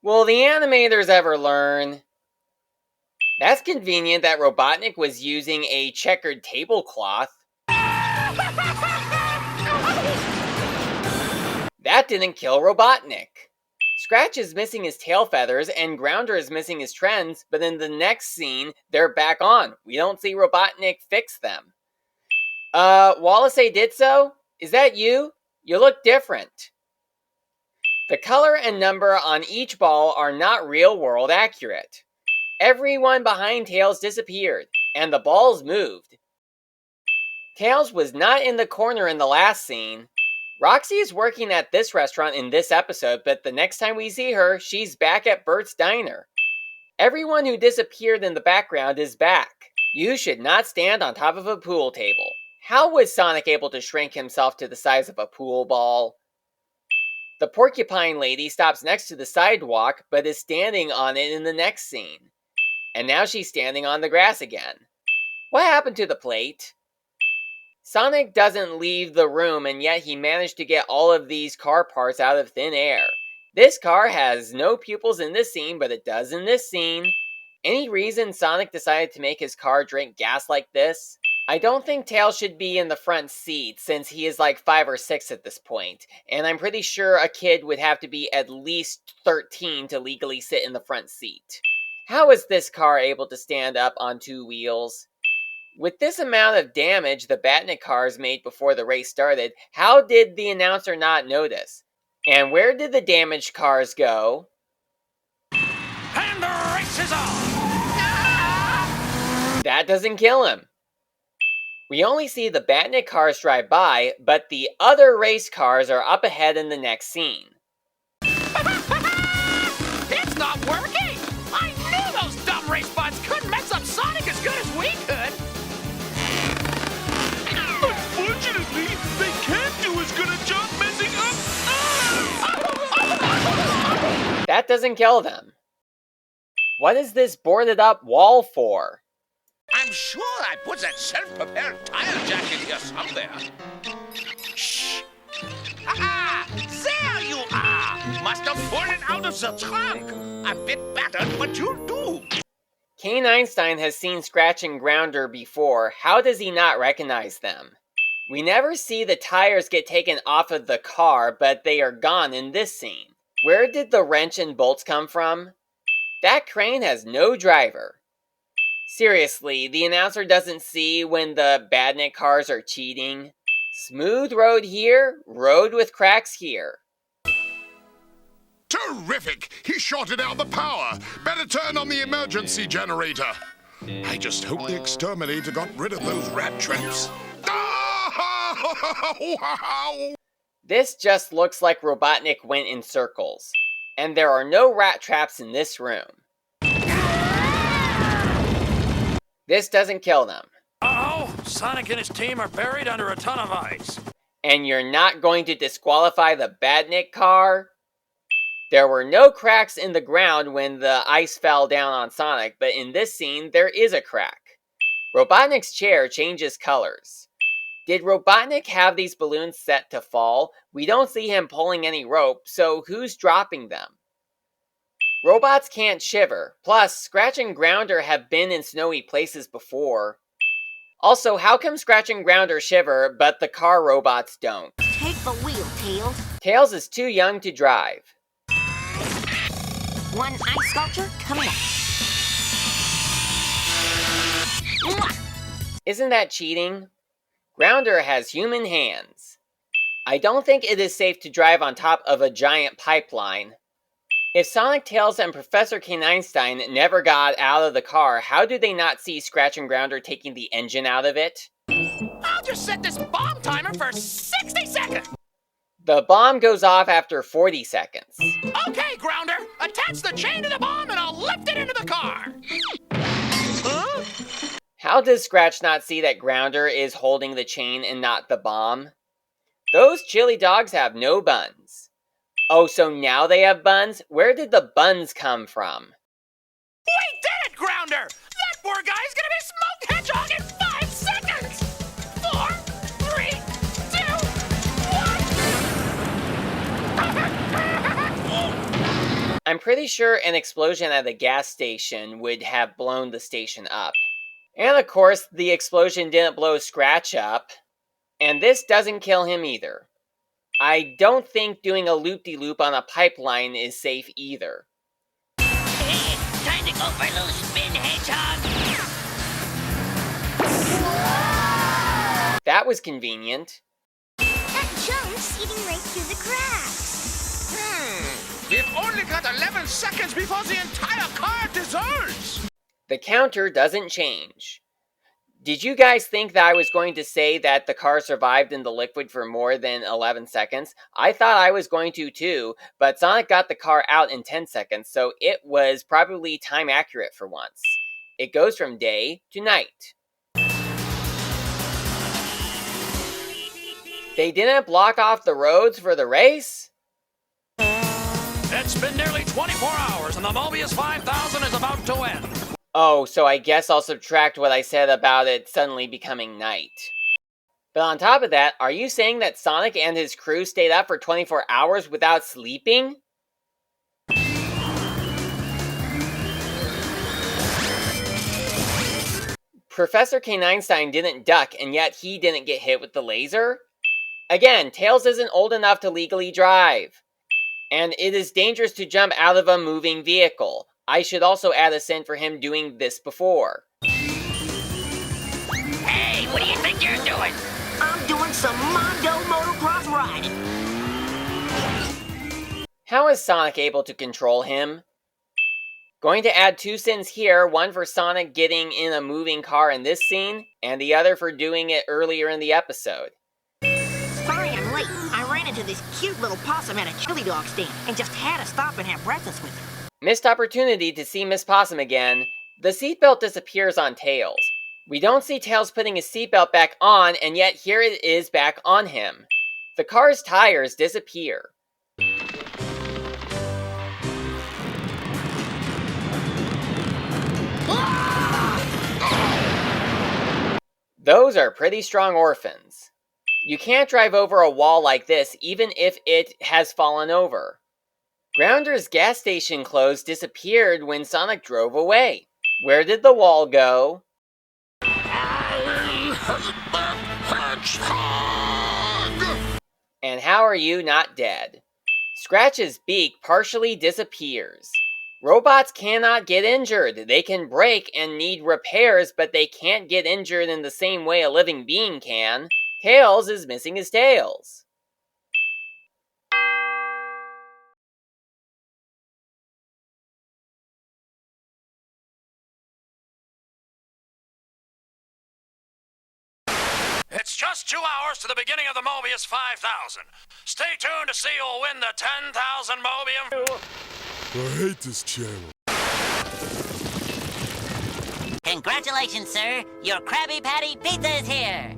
Will the animators ever learn? That's convenient that Robotnik was using a checkered tablecloth. That didn't kill Robotnik. Scratch is missing his tail feathers and Grounder is missing his trends, but in the next scene, they're back on. We don't see Robotnik fix them. Wallace did so? Is that you? You look different. The color and number on each ball are not real-world accurate. Everyone behind Tails disappeared, and the balls moved. Tails was not in the corner in the last scene. Roxy is working at this restaurant in this episode, but the next time we see her, she's back at Bert's Diner. Everyone who disappeared in the background is back. You should not stand on top of a pool table. How was Sonic able to shrink himself to the size of a pool ball? The porcupine lady stops next to the sidewalk, but is standing on it in the next scene. And now she's standing on the grass again. What happened to the plate? Sonic doesn't leave the room, and yet he managed to get all of these car parts out of thin air. This car has no pupils in this scene, but it does in this scene. Any reason Sonic decided to make his car drink gas like this? I don't think Tails should be in the front seat, since he is like 5 or 6 at this point, and I'm pretty sure a kid would have to be at least 13 to legally sit in the front seat. How is this car able to stand up on 2 wheels? With this amount of damage the Batnik cars made before the race started, how did the announcer not notice? And where did the damaged cars go? And the race is on! That doesn't kill him. We only see the Batnik cars drive by, but the other race cars are up ahead in the next scene. It's not working! I knew those dumb race bots couldn't mess up Sonic as good as we could! Unfortunately, they can't do as good a job messing up. That doesn't kill them. What is this boarded up wall for? I'm sure I put that self-propelled tire jack in here somewhere. Shh! Ah, there you are! Must have fallen out of the trunk. A bit battered, but you'll do. Kane Einstein has seen Scratch and Grounder before. How does he not recognize them? We never see the tires get taken off of the car, but they are gone in this scene. Where did the wrench and bolts come from? That crane has no driver. Seriously, the announcer doesn't see when the Batnik cars are cheating. Smooth road here, road with cracks here. Terrific! He shorted out the power. Better turn on the emergency generator. I just hope the exterminator got rid of those rat traps. This just looks like Robotnik went in circles. And there are no rat traps in this room. This doesn't kill them. Uh-oh! Sonic and his team are buried under a ton of ice. And you're not going to disqualify the Batnik car? There were no cracks in the ground when the ice fell down on Sonic, but in this scene, there is a crack. Robotnik's chair changes colors. Did Robotnik have these balloons set to fall? We don't see him pulling any rope, so who's dropping them? Robots can't shiver. Plus, Scratch and Grounder have been in snowy places before. Also, how come Scratch and Grounder shiver, but the car robots don't? Take the wheel, Tails. Tails is too young to drive. One ice sculpture coming up. Mwah! Isn't that cheating? Grounder has human hands. I don't think it is safe to drive on top of a giant pipeline. If Sonic, Tails, and Professor Kane Einstein never got out of the car, how do they not see Scratch and Grounder taking the engine out of it? I'll just set this bomb timer for 60 seconds! The bomb goes off after 40 seconds. Okay, Grounder, attach the chain to the bomb and I'll lift it into the car! Huh? How does Scratch not see that Grounder is holding the chain and not the bomb? Those chili dogs have no buns. Oh, so now they have buns? Where did the buns come from? We did it, Grounder! That poor guy's gonna be smoked Hedgehog in 5 seconds! 4, 3, 2, 1... I'm pretty sure an explosion at a gas station would have blown the station up. And of course, the explosion didn't blow Scratch up. And this doesn't kill him either. I don't think doing a loop-de-loop on a pipeline is safe either. Time to go for a little spin, Hedgehog. That was convenient. That jump's eating right through the cracks. We've only got 11 seconds before the entire car dissolves. The counter doesn't change. Did you guys think that I was going to say that the car survived in the liquid for more than 11 seconds? I thought I was going to too, but Sonic got the car out in 10 seconds, so it was probably time accurate for once. It goes from day to night. They didn't block off the roads for the race? It's been nearly 24 hours and the Mobius 5000 is about to end. Oh, so I guess I'll subtract what I said about it suddenly becoming night. But on top of that, are you saying that Sonic and his crew stayed up for 24 hours without sleeping? Professor K-Einstein didn't duck, and yet he didn't get hit with the laser? Again, Tails isn't old enough to legally drive. And it is dangerous to jump out of a moving vehicle. I should also add a sin for him doing this before. Hey, what do you think you're doing? I'm doing some Mondo motocross riding. How is Sonic able to control him? Going to add 2 sins here, one for Sonic getting in a moving car in this scene, and the other for doing it earlier in the episode. Sorry I'm late. I ran into this cute little possum at a chili dog stand and just had to stop and have breakfast with her. Missed opportunity to see Miss Possum again. The seatbelt disappears on Tails. We don't see Tails putting his seatbelt back on, and yet here it is back on him. The car's tires disappear. Those are pretty strong orphans. You can't drive over a wall like this even if it has fallen over. Grounder's gas station clothes disappeared when Sonic drove away. Where did the wall go? Hedgehog! And how are you not dead? Scratch's beak partially disappears. Robots cannot get injured. They can break and need repairs, but they can't get injured in the same way a living being can. Tails is missing his tails. It's just 2 hours to the beginning of the Mobius 5000. Stay tuned to see who'll win the 10,000 Mobium. I hate this channel. Congratulations, sir. Your Krabby Patty pizza is here.